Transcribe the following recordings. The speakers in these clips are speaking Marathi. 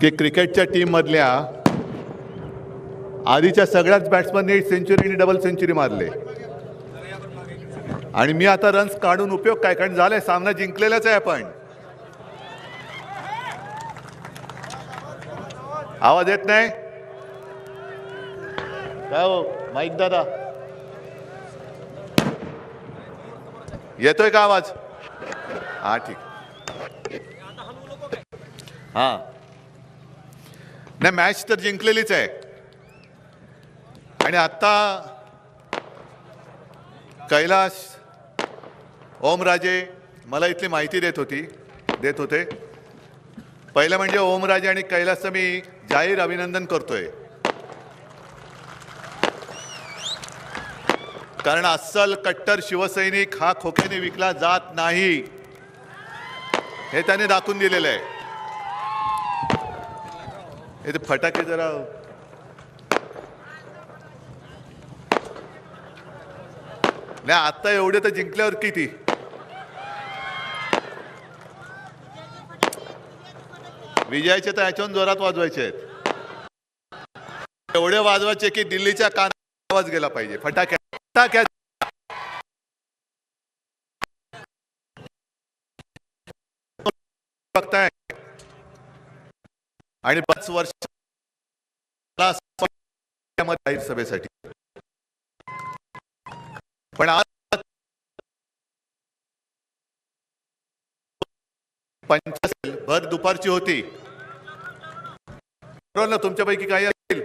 की क्रिकेटच्या टीममधल्या आधीच्या सगळ्याच बॅट्समननी सेंचुरी आणि डबल सेंचुरी मारले आणि मी आता रन्स काढून उपयोग काय, कारण झालंय सामना जिंकलेलाच आहे आपण. आवाज येत नाही काय हो माईक दादा, येतोय का आवाज? हा ठीक. हा नाही, मॅच तर जिंकलेलीच आहे आणि आता कैलास ओमराजे मला इथली माहिती देत होते. पहिलं म्हणजे ओमराजे आणि कैलासचं मी जाहीर अभिनंदन करतोय, कारण अस्सल कट्टर शिवसैनिक हा खोक्याने विकला जात नाही हे त्याने दाखवून दिलेलं आहे. हे फटाके जरा नाही, आता एवढे तर जिंकल्यावर किती विजयाचे तर याच्याहून जोरात वाजवायचे आहेत, एवढे वाजवायचे की दिल्लीच्या कानात आवाज गेला पाहिजे फटाक्या. बघताय आणि 5 वर्ष जाहीर सभेसाठी, पण आज 50 भर दुपारची होती. बरोबर ना? तुमच्यापैकी काही असेल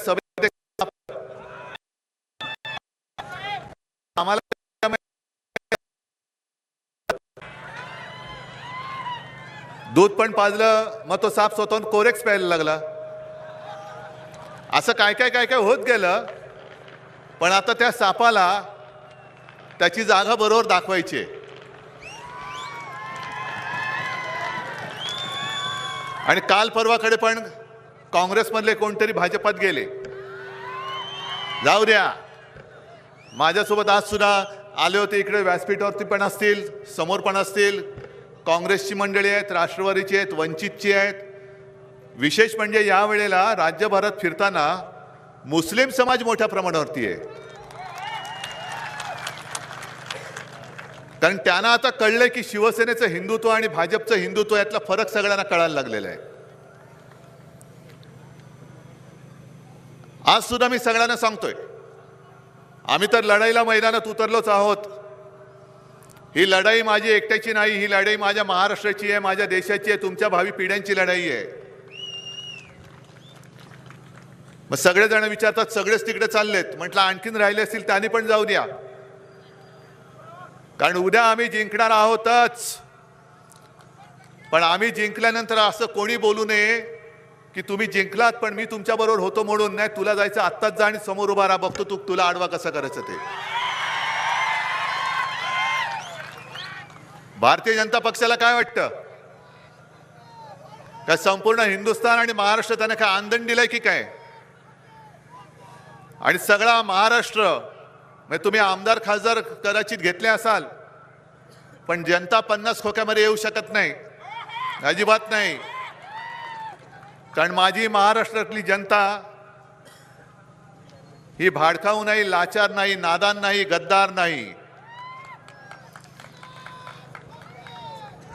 सभेत आम्हाला दूध पण पाजलं, मग तो साप स्वतःहून कोरेक्स प्यायला लागला. असं काय काय होत गेलं. पण आता त्या सापाला त्याची जागा बरोबर दाखवायची. आणि काल परवाकडे पण काँग्रेसमधले कोणतरी भाजपात गेले. जाऊ द्या, माझ्यासोबत आज सुद्धा आले होते इकडे, व्यासपीठावरती पण असतील, समोर पण असतील. काँग्रेसची मंडळी आहेत, राष्ट्रवादीची आहेत, वंचितची आहेत. विशेष म्हणजे या वेळेला राज्यभरात फिरताना मुस्लिम समाज मोठ्या प्रमाणावरती आहे, कारण त्यांना आता कळलंय की शिवसेनेचं हिंदुत्व आणि भाजपचं हिंदुत्व यातला फरक सगळ्यांना कळायला लागलेला आहे. आज सुद्धा मी सगळ्यांना सांगतोय, आम्ही तर लढाईला मैदानात उतरलोच आहोत. ही लढाई माझी एकट्याची नाही, ही लढाई माझ्या महाराष्ट्राची आहे, माझ्या देशाची आहे, तुमच्या भावी पिढ्यांची लढाई आहे. मग सगळेजण विचारतात सगळेच तिकडे चाललेत, म्हटलं आणखीन राहिले असतील त्यांनी पण जाऊ द्या, कारण उद्या आम्ही जिंकणार आहोतच. पण आम्ही जिंकल्यानंतर असं कोणी बोलू नये की तुम्ही जिंकलात पण मी तुमच्या बरोबर होतो म्हणून. नाही, तुला जायचं आत्ताच जा आणि समोर उभा राहा, बघतो तुला आडवा कसं करायचं ते. भारतीय जनता पक्षाला काय वाटतं, काय संपूर्ण हिंदुस्थान आणि महाराष्ट्र त्याने काय आंदण दिलंय की काय? आणि सगळा महाराष्ट्र म्हणजे तुम्ही आमदार खासदार कदाचित घेतले असाल, पण जनता 50 खोक्यामध्ये येऊ शकत नाही, अजिबात नाही. कारण माझी महाराष्ट्रातली जनता ही भाडखाऊ नाही, लाचार नाही, नादान नाही, गद्दार नाही.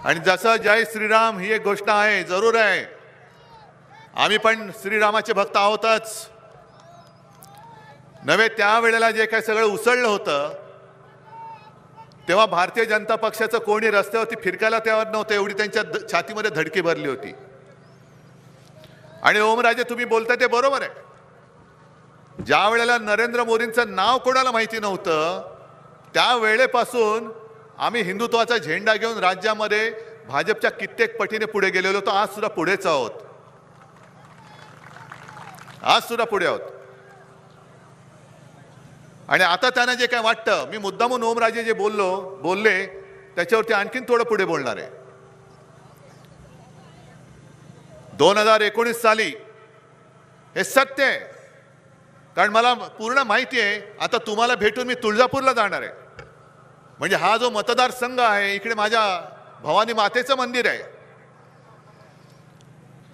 आणि जसं जय श्रीराम ही एक गोष्ट आहे, जरूर आहे, आम्ही पण श्रीरामाचे भक्त आहोतच. नव्हे, त्यावेळेला जे काही सगळं उसळलं होतं तेव्हा भारतीय जनता पक्षाचं कोणी रस्त्यावरती फिरकायला तयार नव्हतं, एवढी त्यांच्या छातीमध्ये धडकी भरली होती. आणि ओमराजे तुम्ही बोलताय ते बरोबर आहे. ज्या वेळेला नरेंद्र मोदींचं नाव कोणाला माहिती नव्हतं त्या वेळेपासून आम्ही हिंदुत्वाचा झेंडा घेऊन राज्यामध्ये भाजपच्या कित्येक पटीने पुढे गेलेलो होतो. आज सुद्धा पुढेच आहोत, आज सुद्धा पुढे आहोत. आणि आता त्यांना जे काय वाटतं, मी मुद्दामून ओमराजे जे बोलले त्याच्यावरती आणखीन थोडं पुढे बोलणार आहे. 2019 साली हे सत्य आहे, कारण मला पूर्ण माहिती आहे. आता तुम्हाला भेटून मी तुळजापूरला जाणार आहे, म्हणजे हा जो मतदारसंघ आहे इकडे माझ्या भवानी मातेचं मंदिर आहे,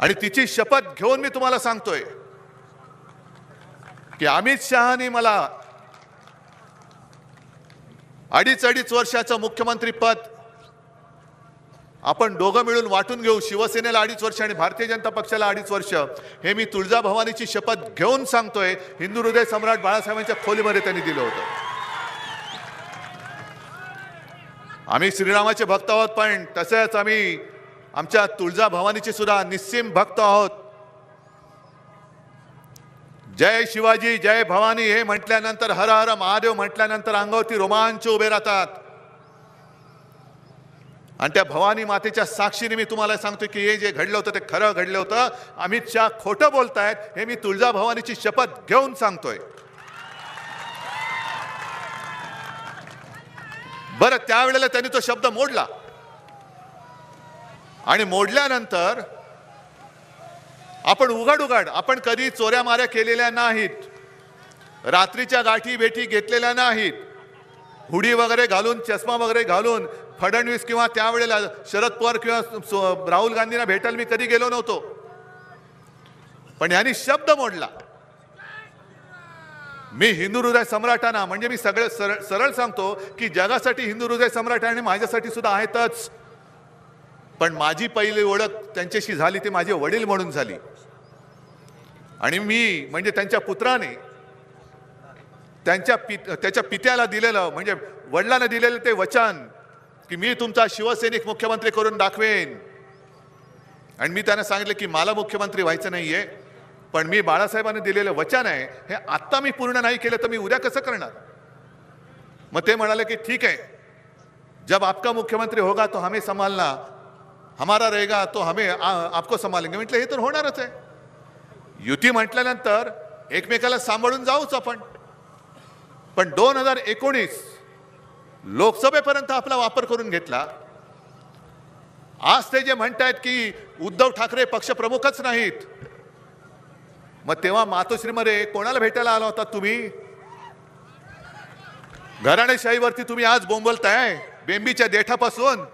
आणि तिची शपथ घेऊन मी तुम्हाला सांगतोय की अमित शहानी मला अडीच वर्षाचं मुख्यमंत्री पद आपण दोघं मिळून वाटून घेऊ. शिवसेनेला 2.5 वर्ष आणि भारतीय जनता पक्षाला 2.5 वर्ष. हे मी तुळजाभवानीची शपथ घेऊन सांगतोय. हिंदू हृदय सम्राट बाळासाहेबांच्या खोलीमध्ये त्यांनी दिलं होतं. आम्ही श्रीरामाचे भक्त आहोत, पण तसेच आम्ही आमच्या तुळजाभवानीचे सुद्धा निस्सीम भक्त आहोत. जय शिवाजी जय भवानी हे म्हटल्यानंतर, हर हर महादेव म्हटल्यानंतर अंगावरती रोमांच उभे राहतात. आणि त्या भवानी मातेच्या साक्षीने मी तुम्हाला सांगतो की हे जे घडलं होतं ते खरं घडलं होतं. अमित शहा खोटं बोलतायत हे मी तुळजाभवानीची शपथ घेऊन सांगतोय. बरं, त्यावेळेला त्यांनी तो शब्द मोडला आणि मोडल्यानंतर आपण उघड आपण कधी चोऱ्या माऱ्या केलेल्या नाहीत, रात्रीच्या गाठी भेटी घेतलेल्या नाहीत, हुडी वगैरे घालून चष्मा वगैरे घालून फडणवीस किंवा त्यावेळेला शरद पवार किंवा राहुल गांधींना भेटायला मी कधी गेलो नव्हतो. पण यांनी शब्द मोडला. मी हिंदू हृदय सम्राटांना, म्हणजे मी सगळे सरळ सांगतो की जगासाठी हिंदू हृदय सम्राट आणि माझ्यासाठी सुद्धा आहेतच, पण माझी पहिली ओळख त्यांच्याशी झाली ती माझे वडील म्हणून झाली. आणि मी म्हणजे त्यांच्या पुत्राने त्याच्या पित्याला दिलेलं, म्हणजे वडिलांना दिलेलं ते वचन की मी तुमचा शिवसैनिक मुख्यमंत्री करून दाखवेन. आणि मी त्यांना सांगितलं की मला मुख्यमंत्री व्हायचं नाहीये, पण मी बाळासाहेबांनी दिलेलं वचन आहे हे आत्ता मी पूर्ण नाही केलं तर मी उद्या कसं करणार. मग ते म्हणाले की ठीक है, जब आपका मुख्यमंत्री होगा तो हमें संभालना, हमारा रहेगा तो हमें आपको संभालेंगे. म्हटलं हे तर होणारच आहे. युती म्हटल्यानंतर एकमेकाला सांभाळून जाऊच आपण. पण 2019 लोकसभेपर्यंत आपला वापर करून घेतला. आज ते जे म्हणतायत की उद्धव ठाकरे पक्षप्रमुखच नाहीत, मग तेव्हा मातोश्रीमध्ये कोणाला भेटायला आला होता तुम्ही? घराणेशाहीवरती तुम्ही आज बोंबलताय बेंबीच्या देठापासून.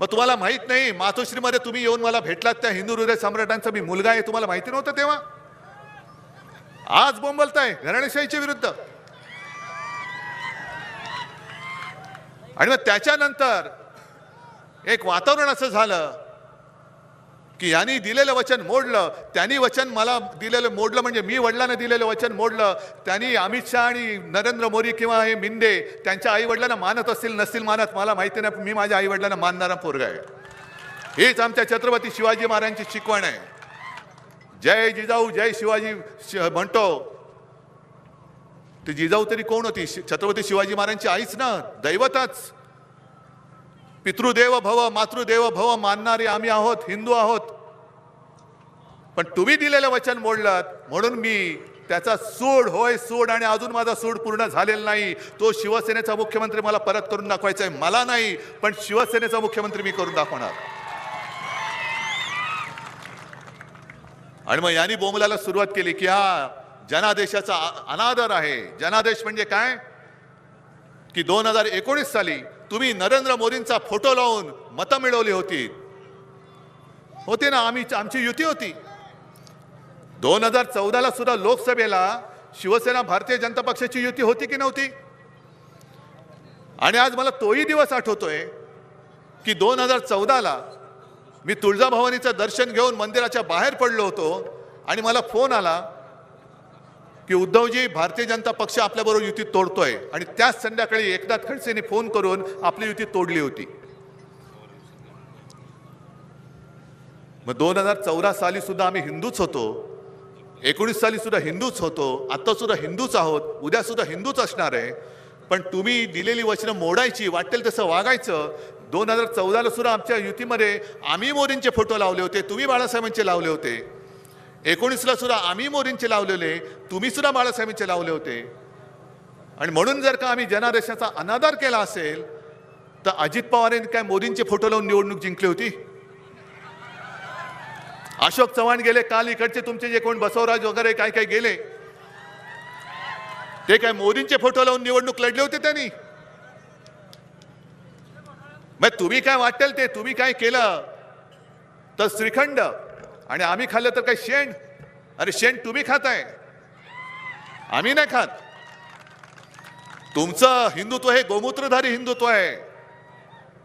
मग तुम्हाला माहित नाही मातोश्रीमध्ये तुम्ही येऊन मला भेटलात त्या हिंदू हृदय सम्राटांचा मी मुलगा आहे, तुम्हाला माहिती नव्हतं तेव्हा? आज बोंबलताय घराणेशाहीच्या विरुद्ध. आणि मग त्याच्यानंतर एक वातावरण असं झालं की यांनी दिलेलं वचन मोडलं, त्यांनी वचन मला दिलेलं मोडलं, म्हणजे मी वडिलांना दिलेलं वचन मोडलं. त्यांनी अमित शहा आणि नरेंद्र मोदी किंवा हे मिंदे त्यांच्या आई वडिलांना मानत असतील नसतील मानत मला माहिती नाही, मी माझ्या आई वडिलांना मानणारा पोरगा आहे. हेच आमच्या छत्रपती शिवाजी महाराजांची शिकवण आहे. जय जिजाऊ जय शिवाजी म्हणतो, ती जिजाऊ तरी कोण होती? छत्रपती शिवाजी महाराजांची आईच ना, दैवतच. पितृदेव भव मातृदेव भव मानणारे आम्ही आहोत, हिंदू आहोत. पण तुम्ही दिलेलं वचन मोडलात म्हणून मी त्याचा सूड होय सूड, आणि अजून माझा सूड पूर्ण झालेला नाही. तो शिवसेनेचा मुख्यमंत्री मला परत करून दाखवायचा आहे. मला नाही, पण शिवसेनेचा मुख्यमंत्री मी करून दाखवणार. आणि मग यांनी बोंबलाला सुरुवात केली की हा जनादेशाचा अनादर आहे. जनादेश म्हणजे काय की 2019 साली तुम्ही नरेंद्र मोदींचा फोटो लावून मतं मिळवली होती ना, आमची युती होती. 2014ला सुद्धा लोकसभेला शिवसेना भारतीय जनता पक्षाची युती होती की नव्हती? आणि आज मला तोही दिवस आठवतोय की 2014ला मी तुळजाभवानीचं दर्शन घेऊन मंदिराच्या बाहेर पडलो होतो आणि मला फोन आला की उद्धवजी भारतीय जनता पक्ष आपल्याबरोबर युती तोडतोय. आणि त्याच संध्याकाळी एकनाथ खडसेंनी फोन करून आपली युती तोडली होती. मग 2014 साली सुद्धा आम्ही हिंदूच होतो, 19 साली सुद्धा हिंदूच होतो, आता सुद्धा हिंदूच आहोत, उद्या सुद्धा हिंदूच असणार आहे. पण तुम्ही दिलेली वचनं मोडायची, वाटेल तसं वागायचं. 2014ला सुद्धा आमच्या युतीमध्ये आम्ही मोदींचे फोटो लावले होते, तुम्ही बाळासाहेबांचे लावले होते. 19ला सुद्धा आम्ही मोदींचे लावलेले, तुम्ही सुद्धा बाळासाहेबांचे लावले होते. आणि म्हणून जर का आम्ही जनादेशाचा अनादर केला असेल तर अजित पवारांनी काय मोदींचे फोटो लावून निवडणूक जिंकली होती? अशोक चव्हाण गेले काल, इकडचे तुमचे जे कोण बसवराज वगैरे काय काय गेले, ते काय मोदींचे फोटो लावून निवडणूक लढले होते त्यांनी? मग तुम्ही काय वाटेल ते तुम्ही काय केलं तर श्रीखंड आणि आम्ही खाल्लं तर काय शेण? अरे शेण तुम्ही खाताय, आम्ही नाही खात. तुमचं हिंदुत्व हे गोमूत्रधारी हिंदुत्व आहे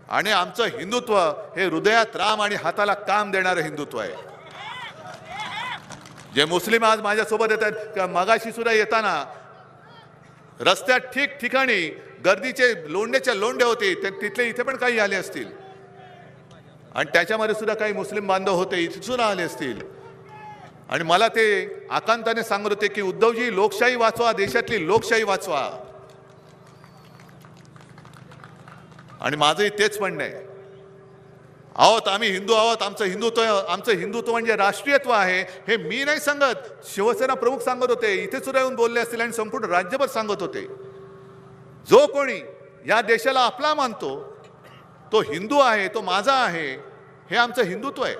आणि आमचं हिंदुत्व हे हृदयात राम आणि हाताला काम देणारं हिंदुत्व आहे. जे मुस्लिम आज माझ्यासोबत येत आहेत, मगाशी सुद्धा येताना रस्त्यात ठिकठिकाणी गर्दीचे लोंढ्याच्या लोंढे होते, तिथले इथे पण काही आले असतील आणि त्याच्यामध्ये सुद्धा काही मुस्लिम बांधव होते, इथे सुद्धा आले असतील. आणि मला ते आकांताने सांगत होते की उद्धवजी लोकशाही वाचवा, देशातली लोकशाही वाचवा. आणि माझंही तेच म्हणणं आहे. आहोत आम्ही हिंदू आहोत, आमचं हिंदुत्व म्हणजे राष्ट्रीयत्व आहे. हे मी नाही सांगत, शिवसेना प्रमुख सांगत होते, इथे सुद्धा येऊन बोलले असतील आणि संपूर्ण राज्यभर सांगत होते. जो कोणी या देशाला आपला मानतो तो हिंदू आहे, तो माझा आहे, हे आमचं हिंदुत्व आहे.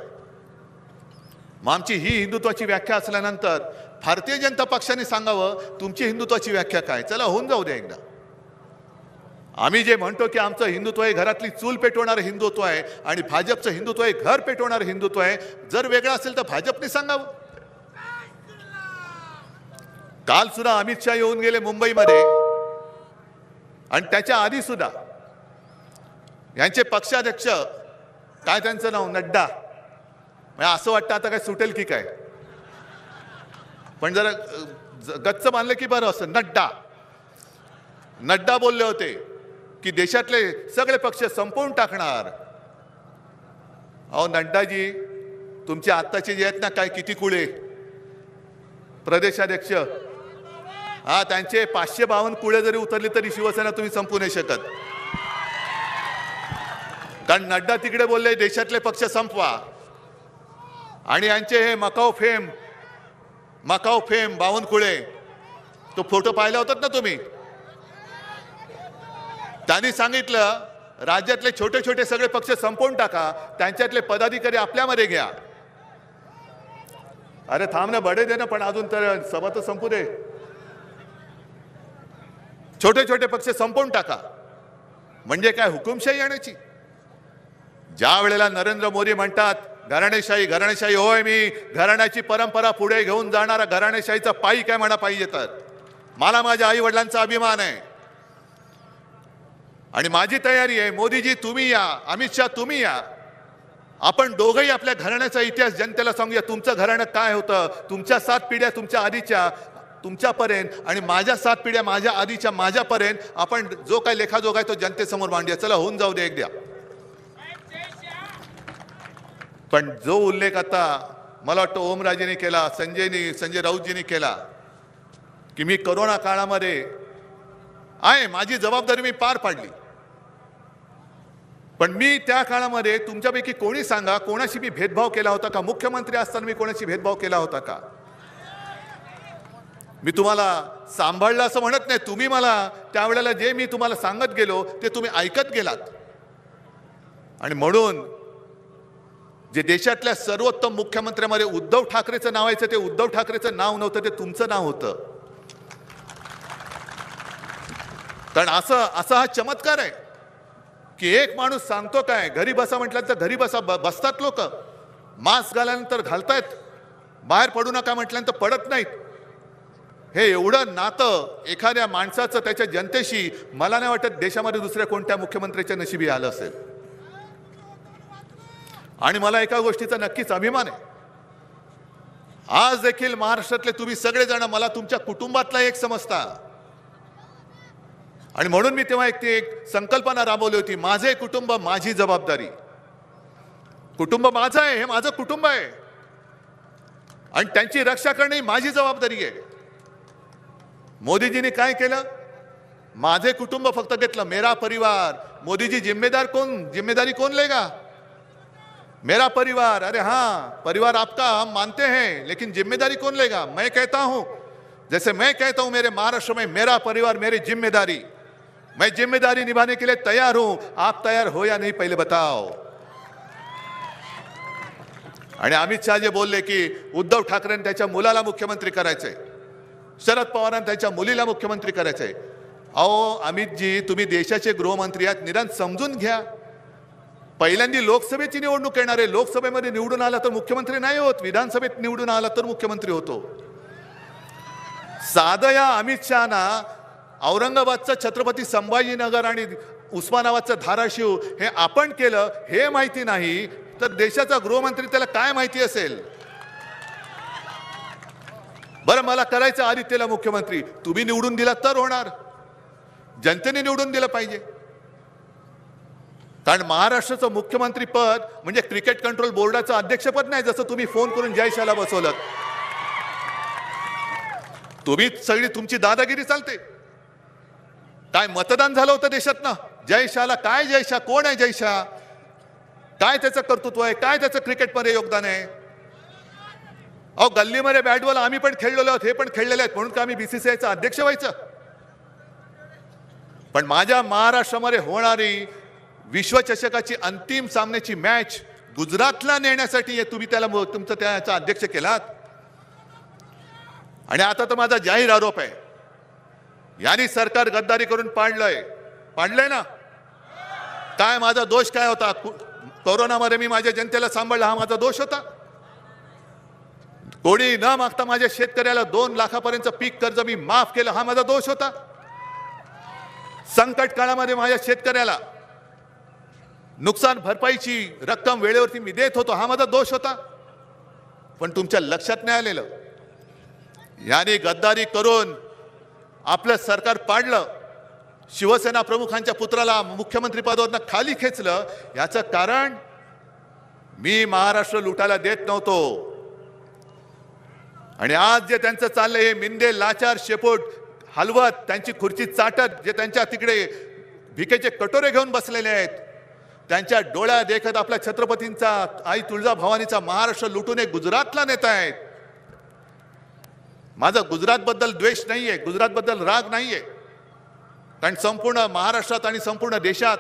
मग आमची ही हिंदुत्वाची व्याख्या असल्यानंतर भारतीय जनता पक्षाने सांगावं तुमची हिंदुत्वाची व्याख्या काय. चला होऊन जाऊ द्या एकदा. आम्ही जे म्हणतो की आमचं हिंदुत्व हे घरातली चूल पेटवणारं हिंदुत्व आहे आणि भाजपचं हिंदुत्व हे घर पेटवणारं हिंदुत्व आहे. जर वेगळं असेल तर भाजपने सांगावं. काल सुद्धा अमित शहा येऊन गेले मुंबईमध्ये आणि त्याच्या आधी सुद्धा यांचे पक्षाध्यक्ष, काय त्यांचं नाव, नड्डा, असं वाटतं आता काय सुटेल की काय, पण जरा गच्च बांधलं की बरं असं. नड्डा बोलले होते की देशातले सगळे पक्ष संपवून टाकणार. अहो नड्डाजी, तुमचे आत्ताचे जे आहेत ना काय किती कुळे प्रदेशाध्यक्ष, त्यांचे 552 कुळे जरी उतरली तरी शिवसेना तुम्ही संपू नाही शकत. कारण नड्डा तिकडे बोलले देशातले पक्ष संपवा आणि यांचे हे मकाऊ फेम 52 कुळे, तो फोटो पाहिला होतात ना तुम्ही. त्यांनी सांगितलं राज्यातले छोटे छोटे सगळे पक्ष संपवून टाका, त्यांच्यातले पदाधिकारी आपल्यामध्ये घ्या. अरे थांब ना, बडे दे ना, पण अजून तर सभा तर संपू दे. छोटे छोटे पक्ष संपवून टाका म्हणजे काय हुकुमशाही आणायची? ज्या वेळेला नरेंद्र मोदी म्हणतात घराणेशाही होय, मी घराण्याची परंपरा पुढे घेऊन जाणारा घराणेशाहीचा पायी काय म्हणा पाहिजे तर मला माझ्या आई वडिलांचा अभिमान आहे आणि माझी तयारी आहे. मोदीजी तुम्ही या, अमित शहा तुम्ही या, आपण दोघंही आपल्या घराण्याचा इतिहास जनतेला सांगूया. तुमचं घराणं काय होतं, तुमच्या 7 पिढ्या तुमच्या आधीच्या तुमच्यापर्यंत आणि माझ्या 7 पिढ्या माझ्या आधीच्या माझ्यापर्यंत आपण जो काय लेखाजोग आहे तो जनतेसमोर मांडूया. चला होऊन जाऊ दे एकदा. पण जो उल्लेख आता मला वाटतं ओमराजेने केला, संजय राऊतजींनी केला की मी कोरोना काळामध्ये आहे, माझी जबाबदारी मी पार पाडली, पण मी त्या काळामध्ये तुमच्यापैकी कोणी सांगा कोणाशी मी भेदभाव केला होता का? मुख्यमंत्री असताना मी कोणाशी भेदभाव केला होता का? मी तुम्हाला सांभाळलं असं म्हणत नाही. तुम्ही मला त्यावेळेला जे मी तुम्हाला सांगत गेलो ते तुम्ही ऐकत गेलात आणि म्हणून जे देशातल्या सर्वोत्तम मुख्यमंत्र्यांमध्ये उद्धव ठाकरेचं नाव यायचं ते उद्धव ठाकरेचं नाव नव्हतं, ते तुमचं नाव होतं. कारण असा हा चमत्कार आहे की एक माणूस सांगतो काय, घरी बसा म्हटल्यानंतर घरी बसतात लोक, मास्क घाल्यानंतर घालतायत, बाहेर पडू नका म्हटल्यानंतर पडत नाहीत. हे एवढं नातं एखाद्या माणसाचं त्याच्या जनतेशी मला नाही वाटत देशामध्ये दुसऱ्या कोणत्या मुख्यमंत्र्याच्या नशिबी आलं असेल. आणि मला एका गोष्टीचा नक्कीच अभिमान आहे, आज देखील महाराष्ट्रातले तुम्ही सगळेजण मला तुमच्या कुटुंबातला एक समजता आणि म्हणून मी तेव्हा एक संकल्पना राबवली होती, माझे कुटुंब माझी जबाबदारी. कुटुंब माझं आहे, हे माझं कुटुंब आहे आणि त्यांची रक्षा करणे ही माझी जबाबदारी आहे. मोदीजींनी काय केलं, माझे कुटुंब फक्त घेतलं, मेरा परिवार. मोदीजी जिम्मेदारी कौन लेगा? मेरा परिवार. अरे हाँ, परिवार आपका हम मानते हैं, लेकिन जिम्मेदारी कौन लेगा? मैं कहता हूं, जैसे मैं कहता हूं मेरे महाराष्ट्र में मेरा परिवार मेरी जिम्मेदारी, मैं जिम्मेदारी निभाने के लिए तैयार हूं. आप तैयार हो या नहीं पहले बताओ. आणि अमित शहा जे बोलले की उद्धव ठाकरेंनी त्याच्या मुलाला मुख्यमंत्री करायचंय, शरद पवारांनी त्याच्या मुलीला मुख्यमंत्री करायचंय. अहो अमितजी, तुम्ही देशाचे गृहमंत्री आहात, निदान समजून घ्या. पहिल्यांदा लोकसभेची निवडणूक येणार आहे. लोकसभेमध्ये निवडून आला तर मुख्यमंत्री नाही होत, विधानसभेत निवडून आला तर मुख्यमंत्री होतो. साधं या अमित शहाना औरंगाबादचं छत्रपती संभाजीनगर आणि उस्मानाबादचं धाराशिव हे आपण केलं हे माहिती नाही, तर देशाचा गृहमंत्री त्याला काय माहिती असेल. बरं, मला करायचं आदित्यला मुख्यमंत्री, तुम्ही निवडून दिला तर होणार, जनतेने निवडून दिलं पाहिजे. कारण महाराष्ट्राचं मुख्यमंत्री पद म्हणजे क्रिकेट कंट्रोल बोर्डाचं अध्यक्षपद नाही, जसं तुम्ही फोन करून जयशाला बसवलं. तुम्ही सगळी तुमची दादागिरी चालते. काय मतदान झालं होतं देशात ना, जयशाला काय जयशा, कोण आहे जयशा, काय त्याचं कर्तृत्व आहे, काय त्याचं क्रिकेटमध्ये योगदान आहे. अहो, गल्लीमध्ये बॅट बॉल आम्ही पण खेळलेलो आहोत, हे पण खेळलेले आहेत, म्हणून का आम्ही बीसीसीआयचं अध्यक्ष व्हायचं. पण माझ्या महाराष्ट्रामध्ये होणारी विश्वचषकाची अंतिम सामन्याची मॅच गुजरातला नेण्यासाठी तुम्ही त्याला तुमचं त्याचा अध्यक्ष केलात. आणि आता तर माझा जाहीर आरोप आहे, यांनी सरकार गद्दारी करून पाडलंय ना. काय माझा दोष काय होता? कोरोनामध्ये मी माझ्या जनतेला सांभाळलं, हा माझा दोष होता. कोणी न मागता माझ्या शेतकऱ्याला 2 लाखापर्यंत पीक कर्ज मी माफ केलं, हा माझा दोष होता. संकट काळामध्ये माझ्या शेतकऱ्याला नुकसान भरपाईची रक्कम वेळेवरती मी देत होतो, हा माझा दोष होता. पण तुमच्या लक्षात नाही आलेलं, याने गद्दारी करून आपलं सरकार पाडलं, शिवसेना प्रमुखांच्या पुत्राला मुख्यमंत्री पदावरनं खाली खेचलं. याचं कारण मी महाराष्ट्र लुटायला देत नव्हतो. आणि आज जे त्यांचं चाललंय हे मिंदे लाचार शेपूट हलवत, त्यांची खुर्ची चाटत, जे त्यांच्या तिकडे भिकेचे कटोरे घेऊन बसलेले आहेत, त्यांच्या डोळ्या देखत आपल्या छत्रपतींचा, आई तुळजाभवानीचा महाराष्ट्र लुटून गुजरातला नेत आहेत. माझा गुजरातबद्दल द्वेष नाहीये, गुजरातबद्दल राग नाहीये, कारण संपूर्ण महाराष्ट्रात आणि संपूर्ण देशात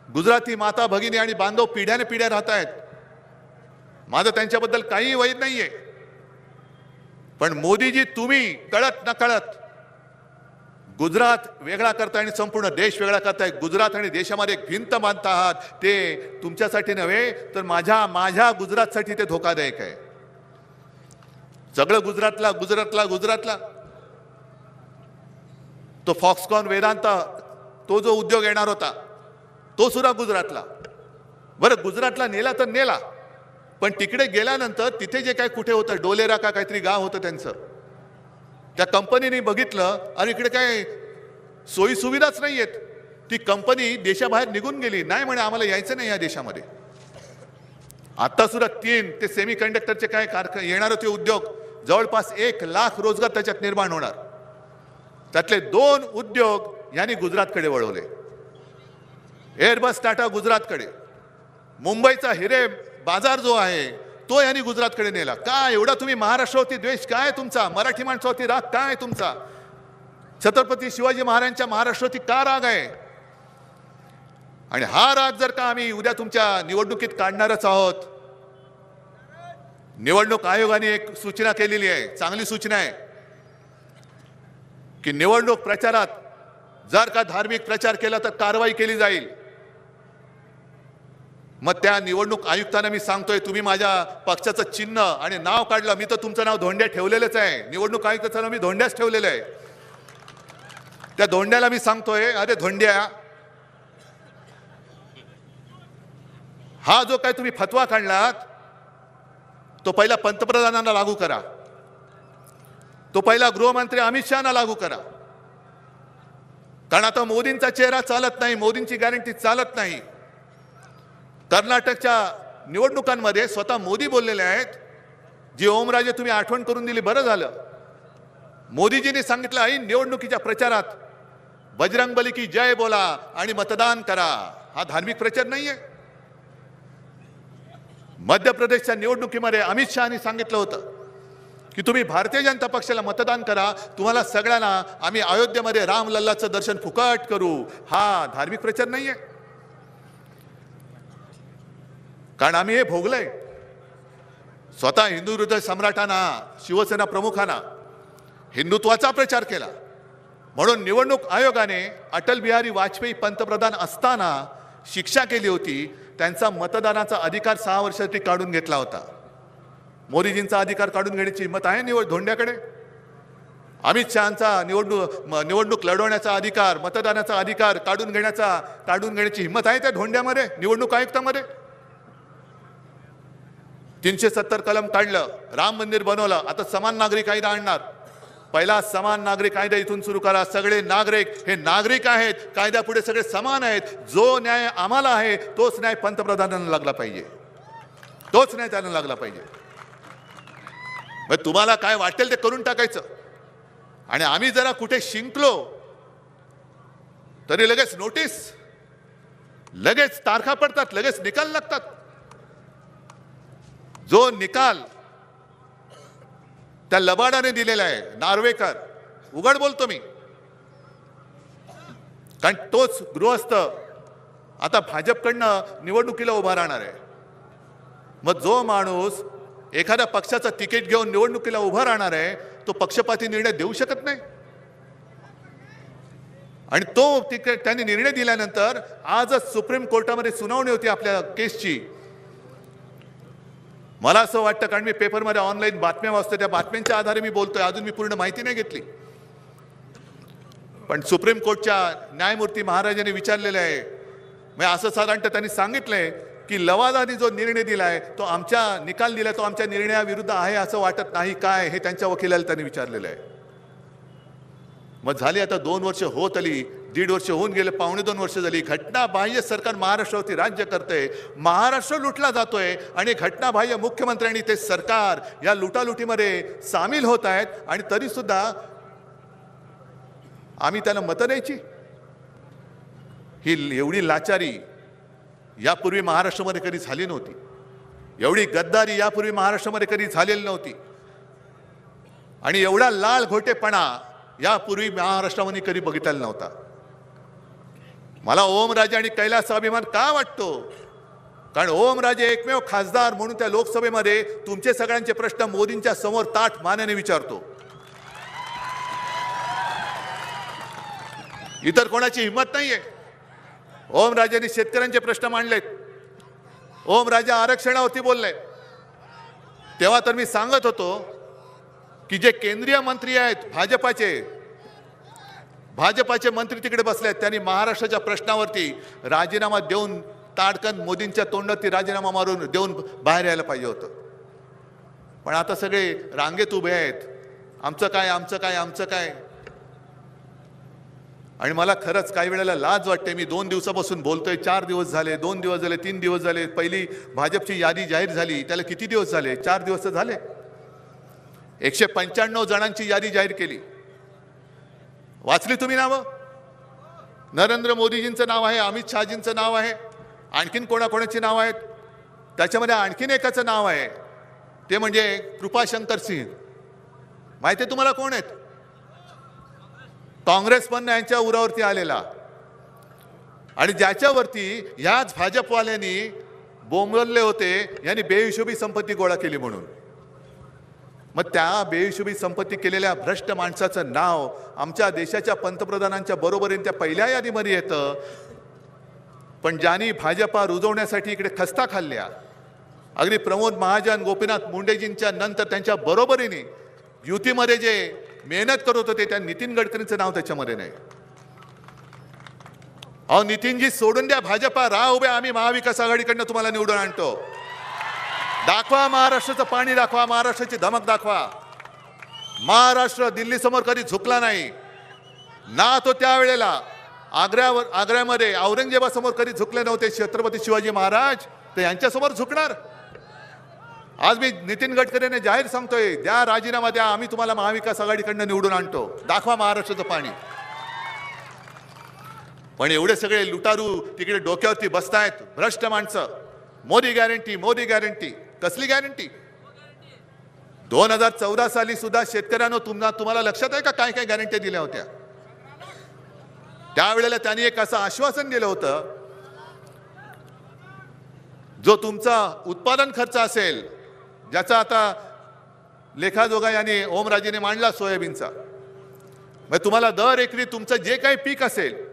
गुजराती माता भगिनी आणि बांधव पिढ्याने पिढ्या राहत आहेत. माझं त्यांच्याबद्दल काही वैर नाहीये. पण मोदीजी, तुम्ही कळत नकळत गुजरात वेगळा करताय आणि संपूर्ण देश वेगळा करताय. गुजरात आणि देशामध्ये एक भिंत बांधता आहात, ते तुमच्यासाठी नव्हे तर माझ्या गुजरातसाठी ते धोकादायक आहे. सगळं गुजरातला तो फॉक्सकॉन वेदांता, तो जो उद्योग येणार होता तो सुद्धा गुजरातला. बरं, गुजरातला नेला तर नेला, पण तिकडे गेल्यानंतर तिथे जे काय कुठे होतं, डोलेरा का काहीतरी गाव होतं त्यांचं, त्या कंपनीने बघितलं आणि इकडे काय सोयी सुविधाच नाही आहेत. ती कंपनी देशाबाहेर निघून गेली, नाही म्हणे आम्हाला यायचं नाही या देशामध्ये. आता सुद्धा 3 ते सेमी कंडक्टरचे काय येणार होते उद्योग, जवळपास 1 लाख रोजगार त्याच्यात निर्माण होणार. त्यातले 2 उद्योग यांनी गुजरातकडे वळवले. एअरबस टाटा गुजरातकडे, मुंबईचा हिरे बाजार जो आहे तो यांनी गुजरातकडे नेला. काय एवढा तुम्ही महाराष्ट्रावरती द्वेष काय तुमचा, मराठी माणसावरती राग काय तुमचा, छत्रपती शिवाजी महाराजांच्या महाराष्ट्रावरती का राग आहे. आणि हा राग जर का आम्ही उद्या तुमच्या निवडणुकीत काढणारच आहोत. निवडणूक आयोगाने एक सूचना केलेली आहे, चांगली सूचना आहे, की निवडणूक प्रचारात जर का धार्मिक प्रचार केला तर कारवाई केली जाईल. मग त्या निवडणूक आयुक्तांना मी सांगतोय, तुम्ही माझ्या पक्षाचं चिन्ह आणि नाव काढलं, मी तर तुमचं नाव धोंड्या ठेवलेलंच आहे. निवडणूक आयुक्ताचं नाव मी धोंड्याच ठेवलेलं आहे. त्या धोंड्याला मी सांगतोय, अरे धोंड्या, हा जो काय तुम्ही फतवा काढलात तो पहिला पंतप्रधानांना लागू करा, तो पहिला गृहमंत्री अमित शहाना लागू करा. कारण आता मोदींचा चेहरा चालत नाही, मोदींची गॅरंटी चालत नाही. कर्नाटकच्या निवडणुकांमध्ये स्वतः मोदी बोललेले आहेत. जी ओमराजे तुम्ही आठवण करून दिली, बरं झालं. मोदीजींनी सांगितलं, आई निवडणुकीच्या प्रचारात बजरंगबली की जय बोला आणि मतदान करा. हा धार्मिक प्रचार नाहीये. मध्य प्रदेशच्या निवडणुकीमध्ये अमित शहानी सांगितलं होतं की तुम्ही भारतीय जनता पक्षाला मतदान करा, तुम्हाला सगळ्यांना आम्ही अयोध्येमध्ये रामलल्लाचं दर्शन फुकट करू. हा धार्मिक प्रचार नाहीये. कारण आम्ही हे भोगलंय. स्वतः हिंदू हृदय सम्राटांना, शिवसेना प्रमुखांना हिंदुत्वाचा प्रचार केला. म्हणून निवडणूक आयोगाने अटल बिहारी वाजपेयी पंतप्रधान असताना शिक्षा केली होती त्यांचा मतदानाचा अधिकार 6 वर्षासाठी काढून घेतला होता. मोदीजींचा अधिकार काढून घेण्याची हिंमत आहे धोंड्याकडे? अमित शहांचा निवडणूक लढवण्याचा अधिकार, मतदानाचा अधिकार काढून घेण्याची हिंमत आहे त्या धोंड्यामध्ये, निवडणूक आयुक्तामध्ये? 370 कलम काढलं, राम मंदिर बनवलं, आता समान नागरिक कायदा आणणार. पहिला समान नागरिक कायदा इथून सुरू करा. सगळे नागरिक हे नागरिक आहेत, कायद्यापुढे सगळे समान आहेत. जो न्याय आम्हाला आहे तोच न्याय पंतप्रधानांना लागला पाहिजे, तोच न्याय त्यांना लागला पाहिजे. तुम्हाला काय वाटेल ते करून टाकायचं. आणि आम्ही जरा कुठे शिंकलो तरी लगेच नोटीस, लगेच तारखा पडतात, लगेच निकाल लागतात. जो निकाल त्या लबाडाने दिलेला आहे नार्वेकर, उघड बोलतो मी, कारण तोच गृहस्थ आता भाजपकडनं निवडणुकीला उभा राहणार आहे. मग जो माणूस एखाद्या पक्षाचं तिकीट घेऊन निवडणुकीला उभा राहणार आहे तो पक्षपाती निर्णय देऊ शकत नाही. आणि तो तिकीट त्यांनी निर्णय दिल्यानंतर आजच सुप्रीम कोर्टामध्ये सुनावणी होती आपल्या केसची. मला असं वाटतं, कारण मी पेपरमध्ये ऑनलाईन बातम्या वाचतो, त्या बातम्यांच्या आधारे मी बोलतोय, अजून मी पूर्ण माहिती नाही घेतली, पण सुप्रीम कोर्टच्या न्यायमूर्ती महाराजांनी विचारलेलं आहे. म्हणजे असं साधारणतः त्यांनी सांगितलंय की लवादाने जो निर्णय दिलाय तो आमच्या निकाल दिलाय तो आमच्या निर्णयाविरुद्ध आहे असं वाटत नाही काय, हे त्यांच्या वकिलाला त्यांनी विचारलेलं आहे. मग झाली आता 2 वर्ष होत आली, 1.5 वर्ष होऊन गेले, 2.25 वर्ष झाली. घटनाबाह्य सरकार महाराष्ट्रावरती राज्य करतंय, महाराष्ट्र लुटला जातोय आणि घटनाबाह्य मुख्यमंत्र्यांनी ते सरकार या लुटालुटीमध्ये सामील होत आहेत. आणि तरी सुद्धा आम्ही त्यांना मतं द्यायची? ही एवढी लाचारी यापूर्वी महाराष्ट्रामध्ये कधी झाली नव्हती, एवढी गद्दारी यापूर्वी महाराष्ट्रामध्ये कधी झालेली नव्हती, आणि एवढा लाल घोटेपणा यापूर्वी महाराष्ट्रामध्ये कधी बघितलेला नव्हता. मला ओमराजे आणि कैलास अभिमान का वाटतो? कारण ओमराजे एकमेव खासदार म्हणून त्या लोकसभेमध्ये तुमचे सगळ्यांचे प्रश्न मोदींच्या समोर ताठ मानेने विचारतो. इतर कोणाची हिंमत नाहीये. ओमराजेंनी शेतकऱ्यांचे प्रश्न मांडलेत, ओमराजे आरक्षणावरती बोलले. तेव्हा तर मी सांगत होतो की जे केंद्रीय मंत्री आहेत भाजपाचे मंत्री तिकडे बसलेत, त्यांनी महाराष्ट्राच्या प्रश्नावरती राजीनामा देऊन ताडकन मोदींच्या तोंडात राजीनामा मारून देऊन बाहेर यायला पाहिजे होतं. पण आता सगळे रांगेत उभे आहेत, आमचं काय आमचं काय आमचं काय. आणि मला खरंच काही वेळेला लाज वाटते. मी 2 दिवसापासून बोलतोय, 4 दिवस झाले, 2 दिवस झाले, 3 दिवस झाले. पहिली भाजपची यादी जाहीर झाली त्याला किती दिवस झाले? 4 दिवस झाले. 195 जणांची यादी जाहीर केली. वाचली तुम्ही नावं? नरेंद्र मोदीजींचं नाव आहे, अमित शहाजींचं नाव आहे, आणखीन कोणाकोणाची नाव आहेत? त्याच्यामध्ये आणखीन एकाचं नाव आहे, ते म्हणजे कृपाशंकर सिंह. माहिती आहे तुम्हाला कोण आहेत? काँग्रेसमधनं यांच्या उरावरती आलेला, आणि ज्याच्यावरती ह्याच भाजपवाल्यांनी बोंबलले होते यांनी बेहिशोबी संपत्ती गोळा केली म्हणून. मग त्या बेहिशोबी संपत्ती केलेल्या भ्रष्ट माणसाचं नाव आमच्या देशाच्या पंतप्रधानांच्या बरोबरीने त्या पहिल्या यादीमध्ये येतं. पण ज्यांनी भाजपा रुजवण्यासाठी इकडे खस्ता खाल्ल्या, अगदी प्रमोद महाजन, गोपीनाथ मुंडेजींच्या नंतर त्यांच्या बरोबरीने युतीमध्ये जे मेहनत करत होते त्या नितीन गडकरींचं नाव त्याच्यामध्ये नाही. अहो नितीनजी सोडून द्या भाजपा, राह उभे, आम्ही महाविकास आघाडीकडनं तुम्हाला निवडून आणतो. दाखवा महाराष्ट्राचं पाणी, दाखवा महाराष्ट्राची धमक, दाखवा. महाराष्ट्र दिल्ली समोर कधी झुकला नाही ना. तो त्यावेळेला आग्र्यामध्ये औरंगजेबासमोर कधी झुकले नव्हते छत्रपती शिवाजी महाराज, ते यांच्यासमोर झुकणार. आज मी नितीन गडकरींना जाहीर सांगतोय, द्या राजीनामा द्या, आम्ही तुम्हाला महाविकास आघाडीकडनं निवडून आणतो. दाखवा महाराष्ट्राचं पाणी. पण एवढे सगळे लुटारू तिकडे डोक्यावरती बसतायत, भ्रष्ट माणसं. Modi guarantee, Modi guarantee. कसली गॅरंटी? 2014 साली सुद्धा शेतकऱ्यांना तुम्हाला लक्षात आहे का काय काय गॅरंटी दिल्या होत्या? त्यावेळेला त्यांनी एक असं आश्वासन दिलं होतं, जो तुमचा उत्पादन खर्च असेल, ज्याचा आता लेखाजोगा यांनी ओमराजेने मांडला सोयाबीनचा, मग तुम्हाला दर एकरी तुमचं जे काही पीक असेल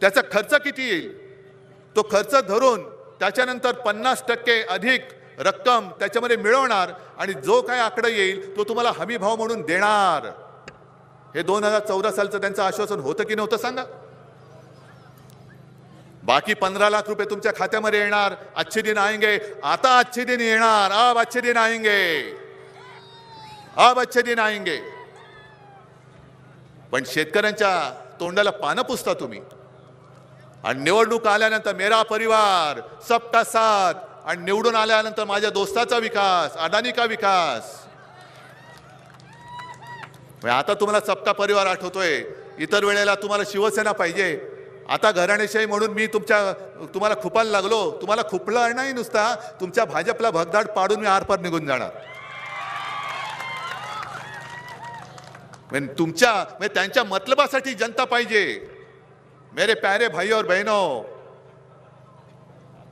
त्याचा खर्च किती येईल तो खर्च धरून त्याच्यानंतर 50% अधिक रक्कम त्याच्यामध्ये मिळवणार आणि जो काय आकडा येईल तो तुम्हाला हमी भाव म्हणून देणार. हे 2014 सालचं त्यांचं आश्वासन होतं की नव्हतं सांगा. बाकी 15 लाख रुपये तुमच्या खात्यामध्ये येणार. अच्छे दिन आएंगे. आता अच्छे दिन येणार. अब अच्छे दिन आएंगे. अब अच्छे दिन आएंगे. पण शेतकऱ्यांच्या तोंडाला पानं पुसता तुम्ही. आणि निवडणूक आल्यानंतर मेरा परिवार सबका साथ आणि निवडून आल्यानंतर माझ्या दोस्ताचा विकास, अडाणी का विकास. आता तुम्हाला सबका परिवार आठवतोय. इतर वेळेला तुम्हाला शिवसेना पाहिजे. आता घराणेशाही म्हणून मी तुम्हाला खुपायला लागलो. तुम्हाला खुपलं नाही नुसता, तुमच्या भाजपला भगदाड पाडून मी आरपार निघून जाणार. त्यांच्या मतलबासाठी जनता पाहिजे मेरे प्यारे भाई और बहनों.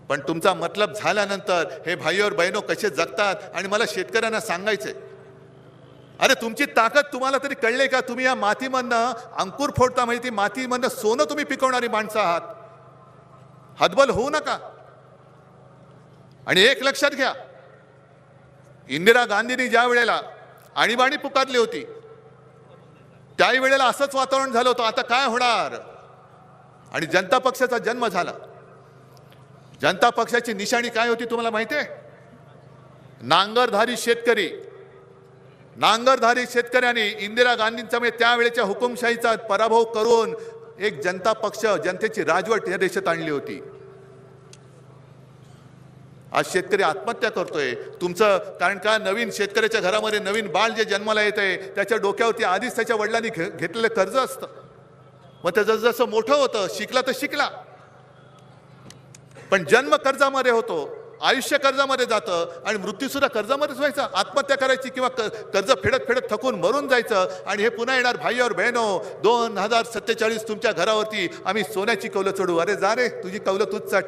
पण तुमचा मतलब झाल्यानंतर हे भाई और बहनों कसे जगतात. आणि मला शेतकऱ्यांना सांगायचंय, अरे तुमची ताकद तुम्हाला तरी कळले का? तुम्ही या मातीमधनं अंकुर फोडता, म्हणजे ती मातीमधनं सोनं तुम्ही पिकवणारी माणसं आहात. हतबल होऊ नका. आणि एक लक्षात घ्या, इंदिरा गांधींनी ज्या वेळेला आणीबाणी पुकारली होती त्याही वेळेला असंच वातावरण झालं होतं. आता काय होणार? आणि जनता पक्षाचा जन्म झाला. जनता पक्षाची निशाणी काय होती तुम्हाला माहिती आहे? नांगरधारी शेतकरी. नांगरधारी शेतकऱ्यांनी इंदिरा गांधींचा म्हणजे त्यावेळेच्या हुकुमशाहीचा पराभव करून एक जनता पक्ष, जनतेची राजवट या देशात आणली होती. आज शेतकरी आत्महत्या करतोय. तुमचं कारण का? नवीन शेतकऱ्याच्या घरामध्ये नवीन बाळ जे जन्माला येतंय त्याच्या डोक्यावरती आधीच त्याच्या वडिलांनी घेतलेलं कर्ज असतं. मग ते जसं जसं मोठं होतं, शिकला तर शिकला, पण जन्म कर्जामध्ये होतो, आयुष्य कर्जामध्ये जातं आणि मृत्यू सुद्धा कर्जामध्येच व्हायचा. आत्महत्या करायची किंवा कर्ज फेडत फेडत थकून मरून जायचं. आणि हे पुन्हा येणार, भाई और बहनो 2047 तुमच्या घरावरती आम्ही सोन्याची कौलं चढू. अरे जा रे, तुझी कौलं तूच चढ.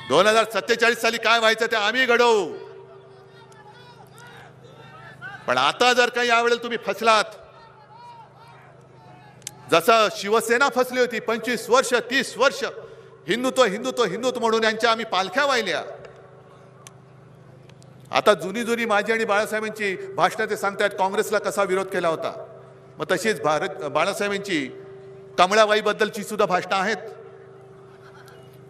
2047 साली काय व्हायचं ते आम्ही घडवू. पण आता जर काही यावेळेला तुम्ही फसलात, जसं शिवसेना फसली होती 25 वर्ष 30 वर्ष हिंदुत्व हिंदुत्व हिंदुत्व म्हणून यांच्या आम्ही पालख्या वाहिल्या. आता जुनी जुनी माझी आणि बाळासाहेबांची भाषणं ते सांगतायत काँग्रेसला कसा विरोध केला होता. मग तशीच बाळासाहेबांची कमळाबाई बद्दलची सुद्धा भाषणं आहेत.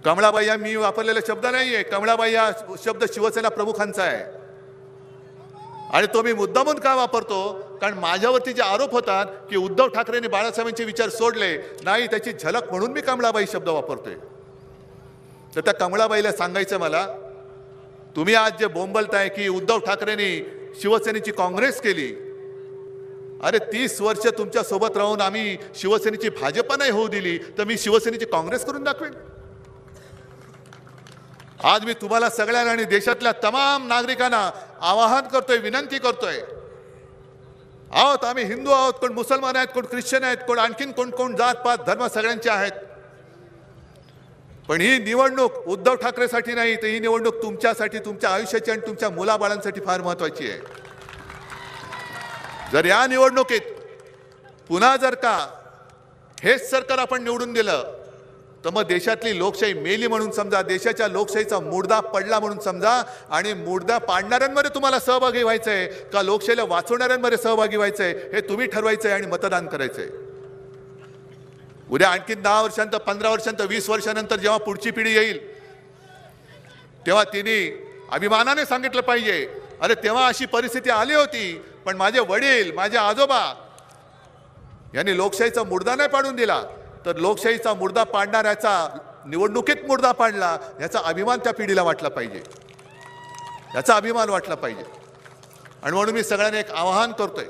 कमळाबाई हा मी वापरलेला शब्द नाहीये. कमळाबाई हा शब्द शिवसेना प्रमुखांचा आहे. आणि तो मी मुद्दामून का वापरतो? कारण माझ्यावरती जे आरोप होतात की उद्धव ठाकरेंनी बाळासाहेबांचे विचार सोडले नाही, त्याची झलक म्हणून मी कमळाबाई शब्द वापरतोय. तर त्या कमळाबाईला सांगायचं मला, तुम्ही आज जे बोंबलताय की उद्धव ठाकरेंनी शिवसेनेची काँग्रेस केली, अरे 30 वर्ष तुमच्या सोबत राहून आम्ही शिवसेनेची भाजप नाही होऊ दिली, तर मी शिवसेनेची काँग्रेस करून दाखवेन. आज मी तुम्हाला सगळ्यांना आणि देशातल्या तमाम नागरिकांना आवाहन करतोय, विनंती करतोय. आहोत आम्ही हिंदू आहोत, कोण मुसलमान आहेत, कोण ख्रिश्चन आहेत, कोण आणखीन कोण कोण जात पात धर्म सगळ्यांचे आहेत. पण ही निवडणूक उद्धव ठाकरेसाठी नाही, तर ही निवडणूक तुमच्यासाठी, तुमच्या आयुष्याची आणि तुमच्या मुलाबाळांसाठी फार महत्वाची आहे. जर या निवडणुकीत पुन्हा जर का हेच सरकार आपण निवडून दिलं तर मग देशातली लोकशाही मेली म्हणून समजा, देशाच्या लोकशाहीचा मुडदा पडला म्हणून समजा. आणि मुडदा पाडणाऱ्यांमध्ये तुम्हाला सहभागी व्हायचंय का लोकशाहीला वाचवणाऱ्यांमध्ये सहभागी व्हायचंय हे तुम्ही ठरवायचंय आणि मतदान करायचंय. उद्या आणखीन 10 वर्षांतर 15 वर्षांतर 20 वर्षानंतर जेव्हा पुढची पिढी येईल तेव्हा तिने अभिमानाने सांगितलं पाहिजे, अरे तेव्हा अशी परिस्थिती आली होती, पण माझे वडील, माझे आजोबा यांनी लोकशाहीचा मुडदा नाही पाडून दिला. तर लोकशाहीचा मुर्दा पाडणाऱ्याचा निवडणुकीत मुर्दा पाडला याचा अभिमान त्या पिढीला वाटला पाहिजे, याचा अभिमान वाटला पाहिजे. आणि म्हणून मी सगळ्यांना एक आवाहन करतोय,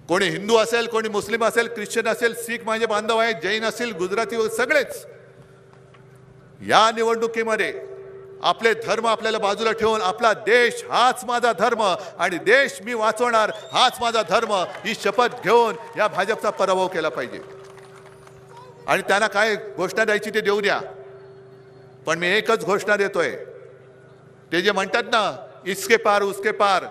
कोणी हिंदू असेल, कोणी मुस्लिम असेल, ख्रिश्चन असेल, शीख माझे बांधव आहेत, जैन असेल, गुजराती, सगळेच या निवडणुकीमध्ये आपले धर्म आपल्याला बाजूला ठेवून आपला देश हाच माझा धर्म आणि देश मी वाचवणार हाच माझा धर्म ही शपथ घेऊन या भाजपचा पराभव केला पाहिजे. आणि त्यांना काय घोषणा द्यायची ते देऊ द्या, पण मी एकच घोषणा देतोय. ते जे म्हणतात ना इसके पार उसके पार,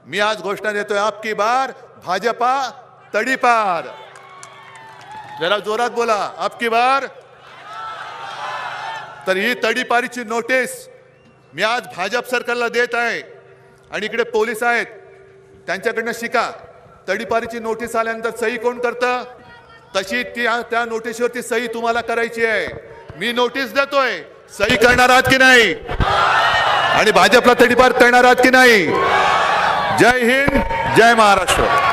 मी आज घोषणा देतोय, आपकी बार भाजपा तडीपार. जरा जोरात बोला, अब की बार. तर ही तडीपारीची नोटीस मी आज भाजप सरकारला देत आहे. आणि इकडे पोलीस आहेत, त्यांच्याकडनं शिका. तडीपारीची नोटीस आल्यानंतर सही कोण करतं, तशी त्या नोटीसवरती सही तुम्हाला करायची आहे. मी नोटीस देतोय, सही करणार आहात की नाही, आणि भाजपला तडीपार करणार आहात की नाही. जय हिंद, जय महाराष्ट्र.